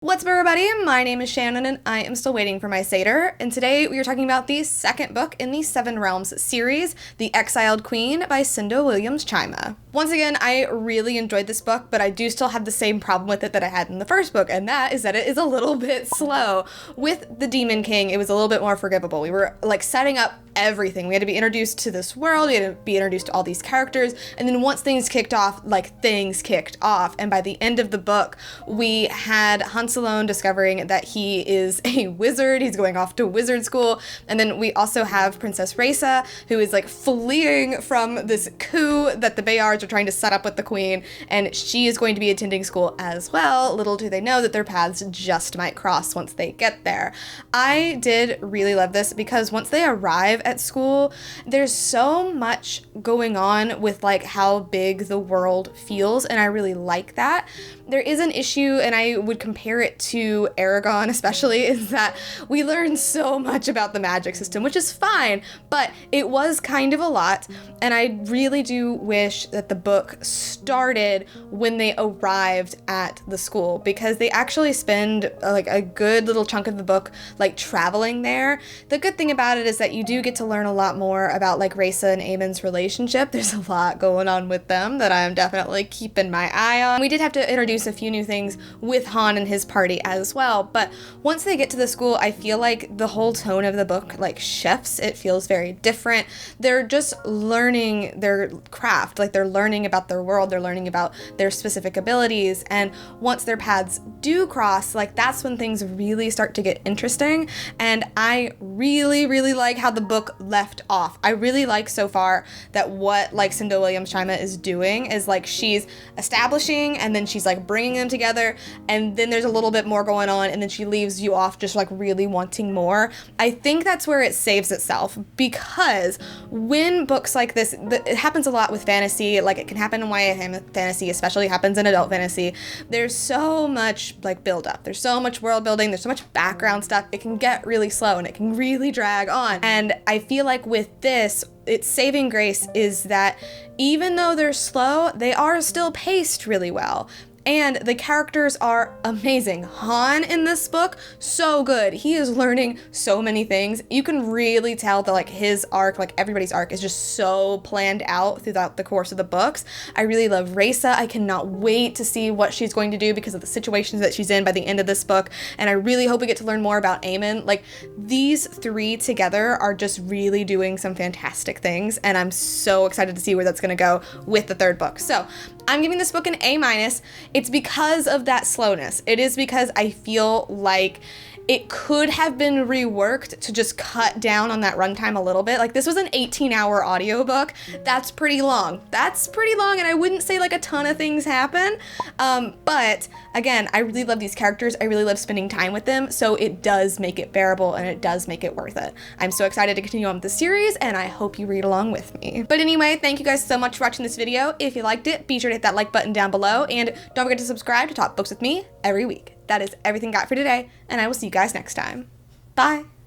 What's up, everybody? My name is Shannon and I am still waiting for my Satyr, and today we are talking about the second book in the Seven Realms series, The Exiled Queen by Cinda Williams Chima. Once again, I really enjoyed this book, but I do still have the same problem with it that I had in the first book, and that is that it is a little bit slow. With the Demon King, it was a little bit more forgivable. We were like setting up everything. We had to be introduced to this world, we had to be introduced to all these characters, and then once things kicked off, things kicked off, and by the end of the book, we had Alone discovering that he is a wizard. He's going off to wizard school. And then we also have Princess Raisa, who is like fleeing from this coup that the Bayards are trying to set up with the queen, and she is going to be attending school as well. Little do they know that their paths just might cross once they get there. I did really love this because once they arrive at school, there's so much going on with like how big the world feels, and I really like that. There is an issue, and I would compare it to Aragon especially, is that we learn so much about the magic system, which is fine, but it was kind of a lot, and I really do wish that the book started when they arrived at the school, because they actually spend like a good little chunk of the book like traveling there. The good thing about it is that you do get to learn a lot more about like Raisa and Aemon's relationship. There's a lot going on with them that I'm definitely keeping my eye on. We did have to introduce a few new things with Han and his party as well, but once they get to the school, I feel like the whole tone of the book like shifts. It feels very different. They're just learning their craft, like they're learning about their world, they're learning about their specific abilities, and once their paths do cross, like that's when things really start to get interesting, and I really like how the book left off. I really like so far that what like Cinda Williams Chima is doing is like she's establishing and then she's like bringing them together, and then there's a little bit more going on, and then she leaves you off just like really wanting more. I think that's where it saves itself, because when books like this, it happens a lot with fantasy, like it can happen in YA fantasy, especially happens in adult fantasy. There's so much like build up, there's so much world building, there's so much background stuff, it can get really slow and it can really drag on. And I feel like with this, its saving grace is that even though they're slow, they are still paced really well. And the characters are amazing. Han in this book, so good. He is learning so many things. You can really tell that like his arc, like everybody's arc, is just so planned out throughout the course of the books. I really love Raisa. I cannot wait to see what she's going to do because of the situations that she's in by the end of this book. And I really hope we get to learn more about Aemon. Like these three together are just really doing some fantastic things. And I'm so excited to see where that's gonna go with the third book. So I'm giving this book an A-. It's because of that slowness. It is because I feel like it could have been reworked to just cut down on that runtime a little bit. Like this was an 18-hour audiobook. That's pretty long. That's pretty long, and I wouldn't say like a ton of things happen. But again, I really love these characters. I really love spending time with them, so it does make it bearable and it does make it worth it. I'm so excited to continue on with the series, and I hope you read along with me. But anyway, thank you guys so much for watching this video. If you liked it, be sure to hit that like button down below, and don't forget to subscribe to talk books with me every week. That is everything I got for today, and I will see you guys next time. Bye!